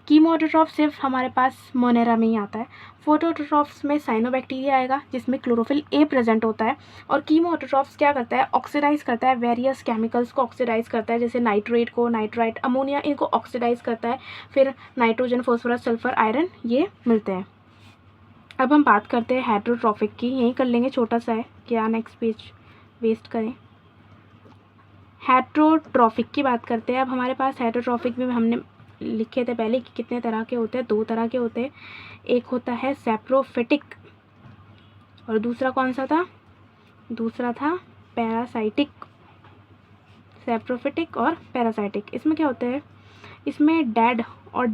कीमो ऑटोट्रॉफ सिर्फ हमारे पास मोनेरा में ही आता है। फोटो ऑटोट्रॉफ्स में साइनोबैक्टीरिया आएगा जिसमें क्लोरोफिल ए प्रेजेंट होता है, और कीमो ऑटोट्रॉफ्स क्या करता है, ऑक्सीडाइज करता है वेरियस केमिकल्स को, ऑक्सीडाइज करता है, जैसे नाइट्रेट को, नाइट्राइट, अमोनिया, इनको ऑक्सीडाइज करता है, फिर नाइट्रोजन, फोस्फोरस, सल्फर, आयरन ये मिलते हैं। अब हम बात करते हैं हेटेरोट्रॉफिक की, यहीं कर लेंगे, छोटा सा है, क्या नेक्स्ट पेज वेस्ट करें। हेटेरोट्रॉफिक की बात करते हैं। अब हमारे पास हेटेरोट्रॉफिक में हमने लिखे थे पहले कि कितने तरह के होते हैं, दो तरह के होते हैं। एक होता है सैप्रोफिटिक और दूसरा कौन सा था, दूसरा था पैरासाइटिक। सैप्रोफिटिक और पैरासाइटिक, इसमें क्या होता है, इसमें डेड और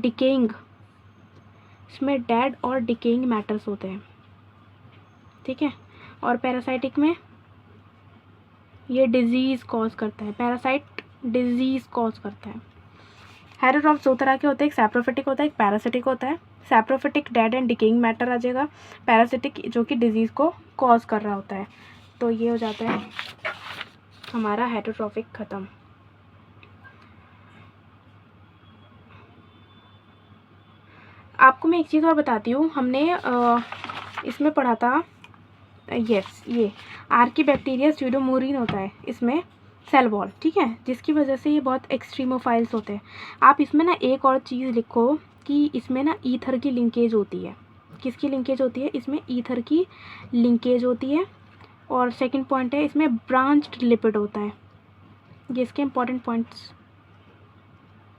डिकेइंग मैटर्स होते हैं, ठीक है। और पैरासाइटिक में ये डिजीज़ कॉज करता है, पैरासाइट डिजीज़ कॉज करता है। हेटेरोट्रॉफ्स दो तरह के होते हैं, एक सैप्रोफिटिक होता है, एक पैरासिटिक होता है। Saprophytic dead and decaying matter आ जाएगा, पैरासिटिक जो कि डिजीज़ को कॉज कर रहा होता है। तो ये हो जाता है हमारा हेटेरोट्रॉफिक ख़त्म। आपको मैं एक चीज़ और बताती हूँ, हमने इसमें पढ़ा था, यस, ये आर्कीबैक्टीरिया स्यूडोमोरिन होता है इसमें सेल वॉल, ठीक है, जिसकी वजह से ये बहुत एक्सट्रीमोफाइल्स होते हैं। आप इसमें ना एक और चीज़ लिखो कि इसमें ना ईथर की लिंकेज होती है। किसकी लिंकेज होती है, इसमें ईथर की लिंकेज होती है। और सेकंड पॉइंट है, इसमें ब्रांच्ड लिपिड होता है। ये इसके इंपॉर्टेंट पॉइंट्स,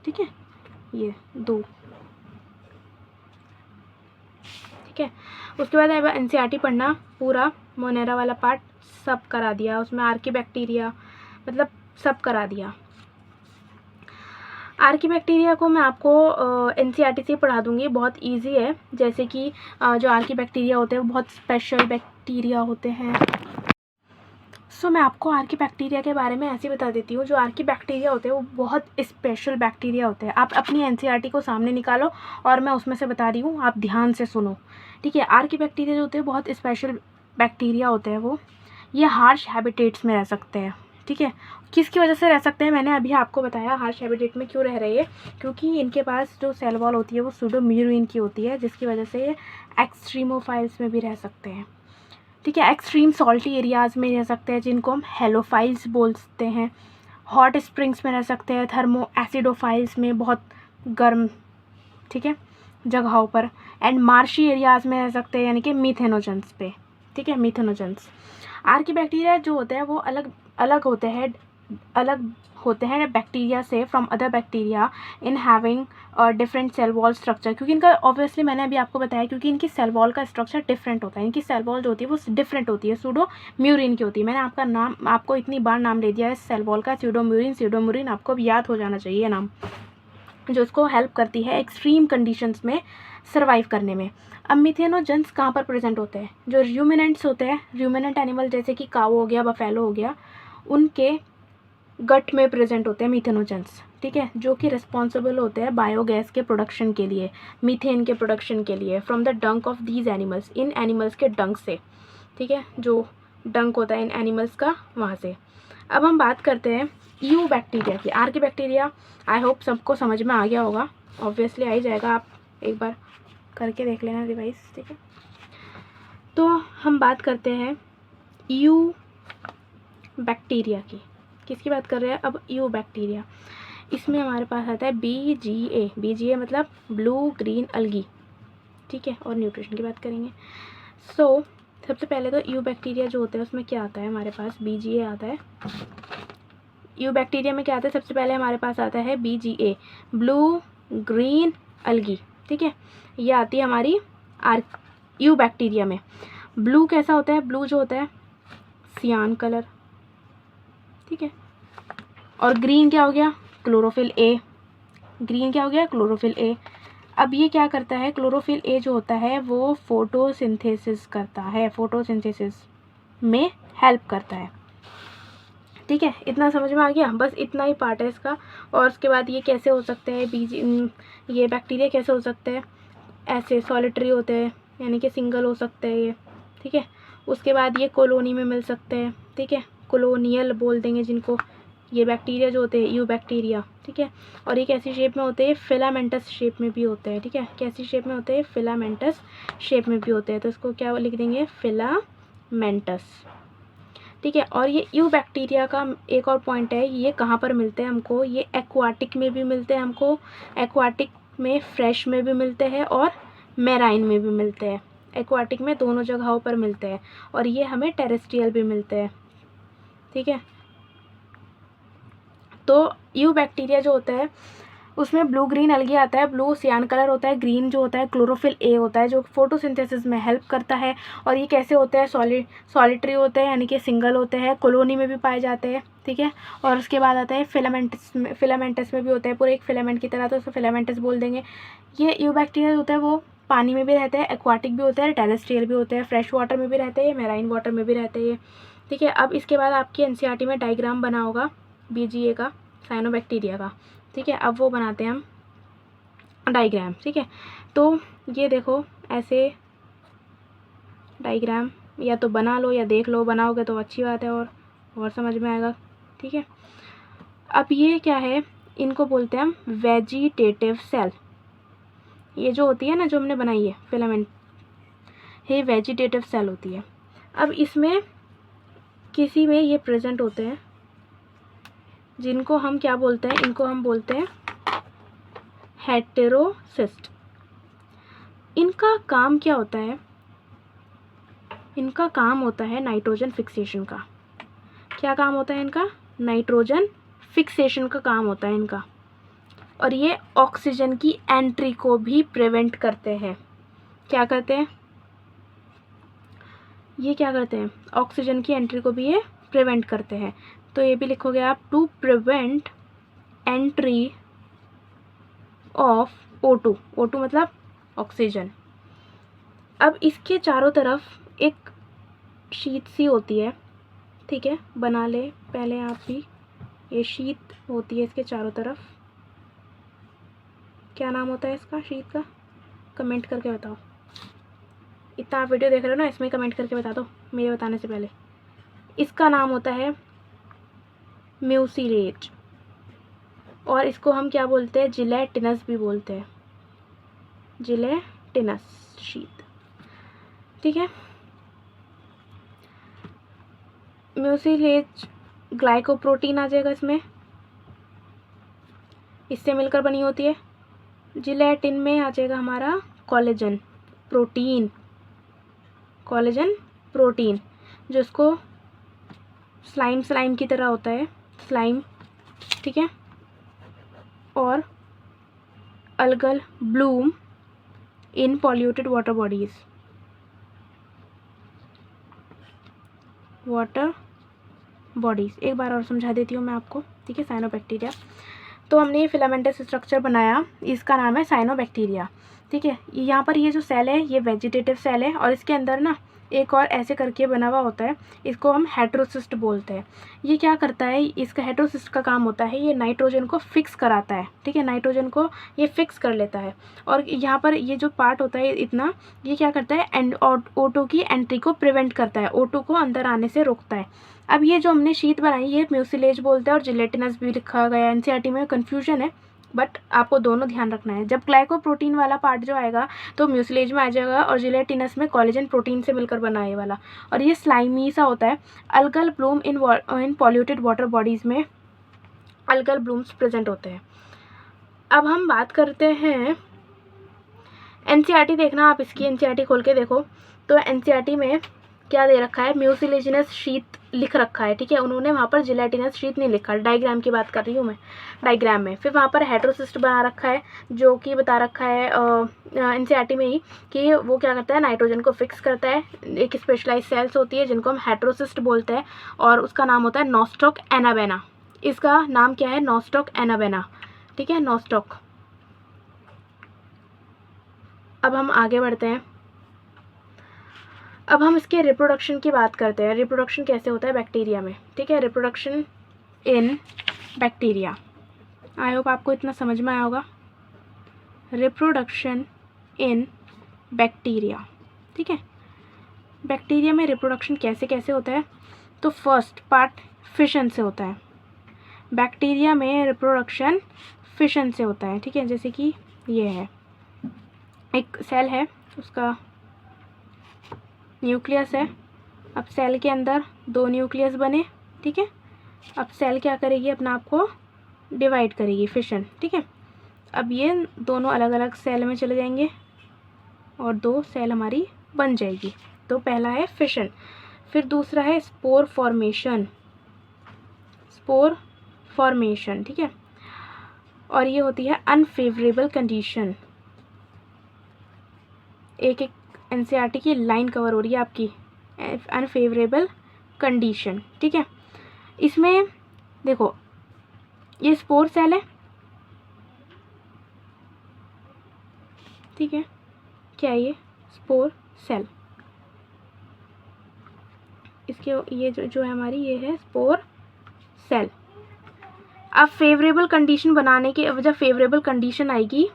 ठीक है, ये दो, ठीक है। उसके बाद अब एनसीईआरटी पढ़ना, पूरा मोनेरा वाला पार्ट सब करा दिया, उसमें आर्कीबैक्टीरिया मतलब सब करा दिया। आर्कीबैक्टीरिया को मैं आपको एनसीईआरटी से पढ़ा दूँगी, बहुत इजी है। जैसे कि जो आर्कीबैक्टीरिया होते हैं वो बहुत स्पेशल बैक्टीरिया होते हैं। सो मैं आपको आर्कीबैक्टीरिया के बारे में ऐसे बता देती हूँ, जो आर्कीबैक्टीरिया होते हैं वो बहुत स्पेशल बैक्टीरिया होते हैं। आप अपनी एनसीईआरटी को सामने निकालो और मैं उसमें से बता रही हूँ, आप ध्यान से सुनो, ठीक है। आर्कीबैक्टीरिया जो होते हैं बहुत स्पेशल बैक्टीरिया होते हैं, वो ये हार्श हैबिटेट्स में रह सकते हैं, ठीक है। किसकी वजह से रह सकते हैं, मैंने अभी आपको बताया हार्श हैबिटेट में क्यों रह रही है, क्योंकि इनके पास जो सेल वॉल होती है वो सूडोम्यूरिन की होती है, जिसकी वजह से ये एक्सट्रीमोफाइल्स में भी रह सकते हैं, ठीक है। एक्सट्रीम सॉल्टी एरियाज़ में रह सकते हैं, जिनको हम हेलोफाइल्स बोलते हैं। हॉट स्प्रिंग्स में रह सकते हैं, थर्मो एसिडोफाइल्स में, बहुत गर्म, ठीक है, जगहों पर। एंड मार्शी एरियाज़ में रह सकते हैं, यानी कि मीथेनोजेंस पे, ठीक है, मीथेनोजेंस। आर्कीबैक्टीरिया जो होते हैं वो अलग होते हैं बैक्टीरिया से, from other bacteria in having different cell wall structure, क्योंकि इनका ऑब्वियसली मैंने अभी आपको बताया, क्योंकि इनकी सेल वॉल का स्ट्रक्चर डिफरेंट होता है। इनकी सेल वॉल जो होती है वो डिफरेंट होती है, सूडोम्यूरिन की होती है। मैंने आपको इतनी बार नाम ले दिया है सेल वॉल का, सूडोम्यूरिन आपको भी याद हो जाना चाहिए नाम, जो इसको हेल्प करती है एक्सट्रीम कंडीशंस में सर्वाइव करने में। अब मीथेनोजेंस कहाँ पर प्रेजेंट होते हैं, जो र्यूमिनेंट्स होते हैं, र्यूमिनेंट एनिमल जैसे कि काऊ हो गया, बफेलो हो गया, उनके गट में प्रेजेंट होते हैं मीथेनोजेंस, ठीक है, जो कि रिस्पॉन्सिबल होते हैं बायोगैस के प्रोडक्शन के लिए, मीथेन के प्रोडक्शन के लिए, फ्रॉम द डंक of these animals, in animals के डंक से, ठीक है, जो डंक होता है इन एनिमल्स का, वहाँ से। अब हम बात करते हैं यू बैक्टीरिया की। आर्कीबैक्टीरिया आई होप सबको समझ में आ गया होगा, ऑब्वियसली आ ही जाएगा, आप एक बार करके देख लेना रिवाइज, ठीक है। तो हम बात करते हैं यू बैक्टीरिया की। किसकी बात कर रहे हैं अब, यू बैक्टीरिया। इसमें हमारे पास आता है BGA मतलब ब्लू ग्रीन अलगी, ठीक है, और न्यूट्रिशन की बात करेंगे। सो सबसे पहले तो यू बैक्टीरिया जो होता है उसमें क्या आता है, हमारे पास BGA आता है। यू बैक्टीरिया में क्या आता है, सबसे पहले हमारे पास आता है BGA, ब्लू ग्रीन अलगी, ठीक है, ये आती है हमारी यू बैक्टीरिया में। ब्लू कैसा होता है, ब्लू जो होता है सियान कलर, ठीक है, और ग्रीन क्या हो गया, क्लोरोफिल ए, ग्रीन क्या हो गया, क्लोरोफिल ए। अब ये क्या करता है, क्लोरोफिल ए जो होता है वो फोटोसिंथेसिस करता है, फोटोसिंथेसिस में हेल्प करता है, ठीक है, इतना समझ में आ गया, बस इतना ही पार्ट है इसका। और उसके बाद ये कैसे हो सकते हैं, ये बैक्टीरिया कैसे हो सकते हैं, ऐसे सॉलिटरी होते हैं, यानी कि सिंगल हो सकते हैं ये, ठीक है। उसके बाद ये कॉलोनी में मिल सकते हैं, ठीक है, कॉलोनियल बोल देंगे जिनको, ये बैक्टीरिया जो होते हैं यू बैक्टीरिया, ठीक है। और ये कैसी शेप में होते हैं, फिलामेंटस शेप में भी होते हैं, ठीक है, कैसी शेप में होते हैं, फिलामेंटस शेप में भी होते हैं, तो इसको क्या लिख देंगे, फिलामेंटस, ठीक है। और ये यू बैक्टीरिया का एक और पॉइंट है, ये कहाँ पर मिलते हैं हमको, ये एक्वाटिक में भी मिलते हैं हमको, एक्वाटिक में फ्रेश में भी मिलते हैं और मैराइन में भी मिलते हैं, एक्वाटिक में दोनों जगहों पर मिलते हैं, और ये हमें टेरेस्ट्रियल भी मिलते हैं, ठीक है। तो यू बैक्टीरिया जो होता है उसमें ब्लू ग्रीन अलगी आता है, ब्लू सियान कलर होता है, ग्रीन जो होता है क्लोरोफिल ए होता है जो फोटोसिंथेसिस में हेल्प करता है। और ये कैसे होते हैं, सॉलिटरी होते हैं, यानी कि सिंगल होते हैं, कॉलोनी में भी पाए जाते हैं, ठीक है। और उसके बाद आता है फिलामेंटस में भी होता है, पूरे एक फिलामेंट की तरह, तो उसको फिलामेंटस बोल देंगे। ये यू बैक्टीरिया होता है वो पानी में भी रहते हैं, एक्वाटिक भी होता है, टेरेस्ट्रियल भी होते हैं, फ्रेश वाटर में भी रहते हैं, मैराइन वाटर में भी रहते हैं, ठीक है। अब इसके बाद आपकी NCERT में डायग्राम बना होगा BGA का, साइनोबैक्टीरिया का, ठीक है। अब वो बनाते हैं हम डायग्राम, ठीक है। तो ये देखो ऐसे डायग्राम या तो बना लो या देख लो, बनाओगे तो अच्छी बात है और समझ में आएगा, ठीक है। अब ये क्या है, इनको बोलते हैं हम वेजिटेटिव सेल, ये जो होती है ना जो हमने बनाई है फिलामेंट, ये वेजिटेटिव सेल होती है। अब इसमें किसी में ये प्रेजेंट होते हैं जिनको हम क्या बोलते हैं, इनको हम बोलते हैं हेटेरोसिस्ट। इनका काम क्या होता है, इनका काम होता है नाइट्रोजन फिक्सेशन का। क्या काम होता है इनका, नाइट्रोजन फिक्सेशन का काम होता है इनका। और ये ऑक्सीजन की एंट्री को भी प्रिवेंट करते हैं। क्या करते हैं, ये क्या करते हैं, ऑक्सीजन की एंट्री को भी ये प्रिवेंट करते हैं। तो ये भी लिखोगे आप, to prevent entry of O2, O2 मतलब ऑक्सीजन। अब इसके चारों तरफ एक शीट सी होती है, ठीक है, बना ले पहले आप भी, ये शीट होती है इसके चारों तरफ, क्या नाम होता है इसका शीट का, कमेंट करके बताओ। इतना आप वीडियो देख रहे हो ना, इसमें कमेंट करके बता दो मेरे बताने से पहले। इसका नाम होता है म्यूसिलेज, और इसको हम क्या बोलते हैं, जिलेटिनस भी बोलते हैं, जिलेटिनस शीट, ठीक है। म्यूसिलेज ग्लाइकोप्रोटीन आ जाएगा इसमें, इससे मिलकर बनी होती है। जिलेटिन में आ जाएगा हमारा कोलेजन प्रोटीन, कोलेजन प्रोटीन जो इसको स्लाइम की तरह होता है, स्लाइम, ठीक है। और अल्गल ब्लूम इन पॉल्यूटेड वाटर बॉडीज, एक बार और समझा देती हूँ मैं आपको, ठीक है। साइनोबैक्टीरिया, तो हमने ये फिलामेंटस स्ट्रक्चर बनाया, इसका नाम है साइनोबैक्टीरिया, ठीक है। यहाँ पर ये जो सेल है ये वेजिटेटिव सेल है, और इसके अंदर ना एक और ऐसे करके बना हुआ होता है, इसको हम हेटेरोसिस्ट बोलते हैं। ये क्या करता है, इसका हेटेरोसिस्ट का काम होता है ये नाइट्रोजन को फिक्स कराता है, ठीक है, नाइट्रोजन को ये फिक्स कर लेता है। और यहाँ पर ये जो पार्ट होता है इतना, ये क्या करता है, O2 की एंट्री को प्रिवेंट करता है, O2 को अंदर आने से रोकता है। अब ये जो हमने शीट बनाई ये म्यूसिलेज बोलते हैं, और जिलेटिनस भी लिखा गया, NCERT में कन्फ्यूजन है, बट आपको दोनों ध्यान रखना है। जब ग्लाइकोप्रोटीन वाला पार्ट जो आएगा तो म्यूसिलेज में आ जाएगा, और जिलेटिनस में कोलेजन प्रोटीन से मिलकर बना है वाला, और ये स्लाइमी सा होता है। अल्गल ब्लूम इन पॉल्यूटेड वाटर बॉडीज़ में अल्गल ब्लूम्स प्रेजेंट होते हैं। अब हम बात करते हैं एनसीईआरटी देखना आप, इसकी एनसीईआरटी खोल के देखो तो एनसीईआरटी में क्या दे रखा है, म्यूसिलेजिनस शीत लिख रखा है, ठीक है। उन्होंने वहाँ पर जिलेटिनस शीत नहीं लिखा, डायग्राम की बात कर रही हूँ मैं, डायग्राम में। फिर वहाँ पर हेटेरोसिस्ट बना रखा है, जो कि बता रखा है एनसीईआरटी में ही कि वो क्या करता है, नाइट्रोजन को फिक्स करता है। एक स्पेशलाइज सेल्स होती है जिनको हम हेटेरोसिस्ट बोलते हैं, और उसका नाम होता है नोस्टॉक एनाबेना। इसका नाम क्या है, नोस्टॉक एनाबेना, ठीक है, नोस्टॉक। अब हम आगे बढ़ते हैं। अब हम इसके रिप्रोडक्शन की बात करते हैं। रिप्रोडक्शन कैसे होता है बैक्टीरिया में, ठीक है। Reproduction in bacteria, I hope आपको इतना समझ में आया होगा। रिप्रोडक्शन इन बैक्टीरिया, ठीक है। बैक्टीरिया में रिप्रोडक्शन कैसे कैसे होता है, तो फर्स्ट पार्ट फिशन से होता है। बैक्टीरिया में रिप्रोडक्शन फिशन से होता है, ठीक है। जैसे कि ये है, एक सेल है, उसका न्यूक्लियस है। अब सेल के अंदर 2 न्यूक्लियस बने, ठीक है। अब सेल क्या करेगी, अपना आप को डिवाइड करेगी, फिशन, ठीक है। अब ये दोनों अलग अलग सेल में चले जाएंगे और 2 सेल हमारी बन जाएगी। तो पहला है फिशन। फिर दूसरा है स्पोर फॉर्मेशन, स्पोर फॉर्मेशन, ठीक है। और ये होती है अनफेवरेबल कंडीशन। एक एक एनसीईआरटी की लाइन कवर हो रही है आपकी, अनफेवरेबल कंडीशन, ठीक है। इसमें देखो, ये स्पोर सेल है, ठीक है। क्या है ये, स्पोर सेल। इसके ये जो है हमारी, ये है स्पोर सेल। अब फेवरेबल कंडीशन बनाने के, जब फेवरेबल कंडीशन आएगी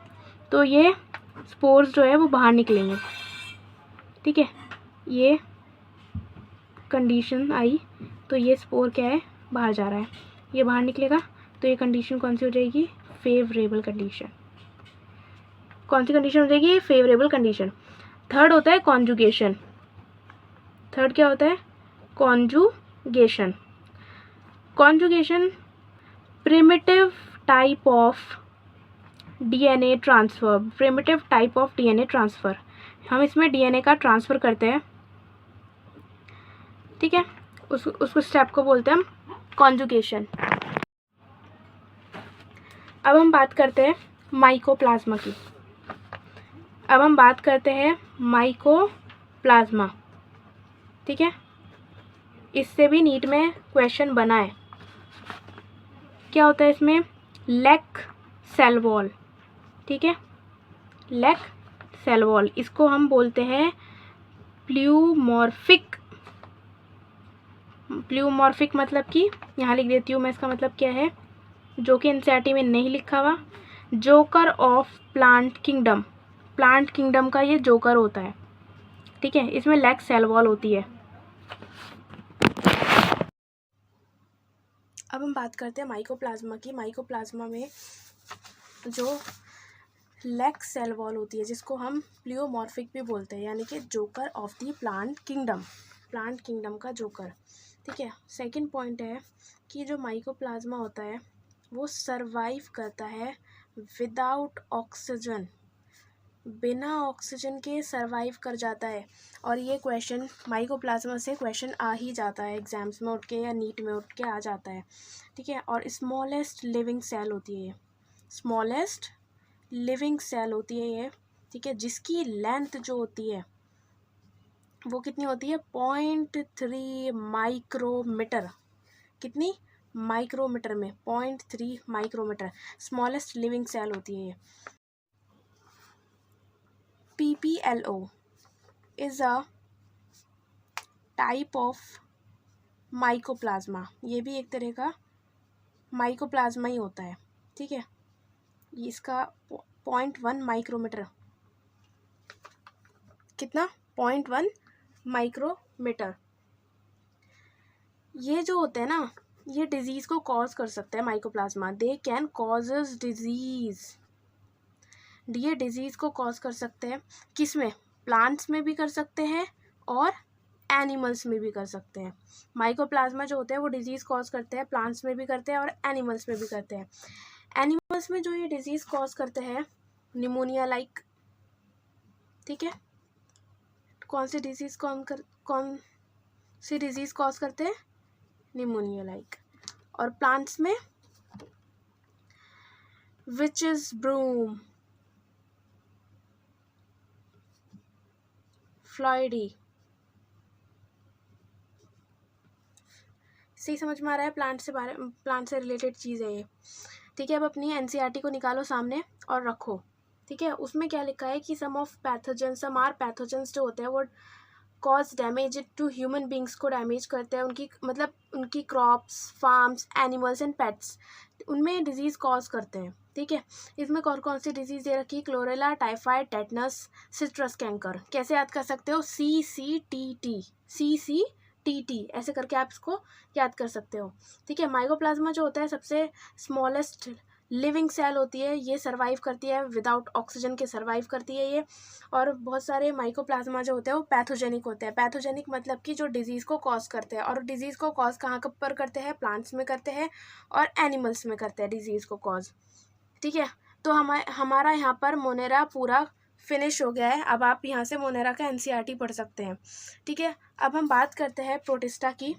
तो ये स्पोर्स जो है वो बाहर निकलेंगे, ठीक है। ये कंडीशन आई तो ये स्पोर क्या है, बाहर जा रहा है, ये बाहर निकलेगा। तो ये कंडीशन कौन सी हो जाएगी, फेवरेबल कंडीशन। कौन सी कंडीशन हो जाएगी, फेवरेबल कंडीशन। थर्ड होता है कॉन्जुगेशन। थर्ड क्या होता है, conjugation. Conjugation primitive type of DNA transfer, primitive type of DNA transfer. हम इसमें डीएनए का ट्रांसफ़र करते हैं, ठीक है। उसको स्टेप को बोलते हैं हम कॉन्जुगेशन। अब हम बात करते हैं माइकोप्लाज्मा की। अब हम बात करते हैं माइकोप्लाज्मा, ठीक है। इससे भी नीट में क्वेश्चन बना है। क्या होता है इसमें, लेक सेल वॉल, ठीक है, लेक सेल वॉल। इसको हम बोलते हैं प्ल्यूमॉर्फिक। प्ल्यूमॉर्फिक मतलब कि, यहाँ लिख देती हूँ मैं, इसका मतलब क्या है, जो कि एनसीईआरटी में नहीं लिखा हुआ, joker of plant kingdom. Plant kingdom का ये जोकर होता है, ठीक है। इसमें लेक सेल वॉल होती है। अब हम बात करते हैं माइकोप्लाज्मा की। माइकोप्लाज्मा में जो लेक सेल वॉल होती है, जिसको हम प्ल्यूमॉर्फिक भी बोलते हैं, यानी कि joker of the plant kingdom, plant kingdom का जोकर, ठीक है। सेकंड पॉइंट है कि जो माइकोप्लाज्मा होता है वो सरवाइव करता है विदाउट ऑक्सीजन, बिना ऑक्सीजन के सरवाइव कर जाता है। और ये क्वेश्चन माइकोप्लाज्मा से क्वेश्चन आ ही जाता है एग्जाम्स में उठ के, या नीट में उठ के आ जाता है, ठीक है। और स्मॉलेस्ट लिविंग सेल होती है ये, स्मॉलेस्ट लिविंग सेल होती है ये, ठीक है। जिसकी लेंथ जो होती है वो कितनी होती है, 0.3 माइक्रोमीटर। कितनी, माइक्रोमीटर में 0.3 माइक्रोमीटर स्मॉलेस्ट लिविंग सेल होती है ये। PPLO is a type of mycoplasma. ये भी एक तरह का माइकोप्लाज्मा ही होता है, ठीक है। इसका 0.1 माइक्रोमीटर, कितना, 0.1 माइक्रोमीटर। ये जो होते हैं ना, ये डिजीज़ को कॉज कर सकता है mycoplasma. They can causes disease, ये डिजीज़ को कॉज कर सकते हैं। किस में, प्लांट्स में भी कर सकते हैं और एनिमल्स में भी कर सकते हैं। माइकोप्लाज्मा जो होते हैं वो डिजीज़ कॉज करते हैं, प्लांट्स में भी करते हैं और एनिमल्स में भी करते हैं। एनिमल्स में जो ये डिजीज़ कॉज करते हैं, निमोनिया लाइक ठीक है। कौन सी डिजीज़ कॉज करते हैं? Pneumonia like. और प्लांट्स में विचेस ब्रूम, फ्लॉयडी। सही समझ में आ रहा है? प्लांट से रिलेटेड चीज़ है ये, ठीक है। अब अपनी एनसीईआरटी को निकालो सामने और रखो, ठीक है। उसमें क्या लिखा है कि सम आर पैथोजेंस जो होते हैं वो cause damage to human beings को डैमेज करते हैं, उनकी crops, farms, animals and pets, उनमें डिजीज़ कॉज करते हैं, ठीक है। इसमें कौन कौन सी डिजीज़ दे रखी? Chlorella, typhoid, tetanus, citrus canker. कैसे याद कर सकते हो? CCTT ऐसे करके आप इसको याद कर सकते हो, ठीक है। माइकोप्लाज्मा जो होता है सबसे स्मॉलेस्ट लिविंग सेल होती है, ये सर्वाइव करती है, विदाउट ऑक्सीजन के सर्वाइव करती है ये। और बहुत सारे माइकोप्लाज्मा जो होते हैं वो पैथोजेनिक होते हैं। पैथोजेनिक मतलब कि जो डिजीज़ को कॉज करते हैं, और डिजीज़ को कॉज कहाँ पर करते हैं? प्लांट्स में करते हैं और एनिमल्स में करते हैं डिजीज़ को कॉज, ठीक है। तो हमारा यहाँ पर मोनेरा पूरा फिनिश हो गया है। अब आप यहाँ से मोनेरा का एनसीईआरटी पढ़ सकते हैं, ठीक है। अब हम बात करते हैं प्रोटिस्टा की।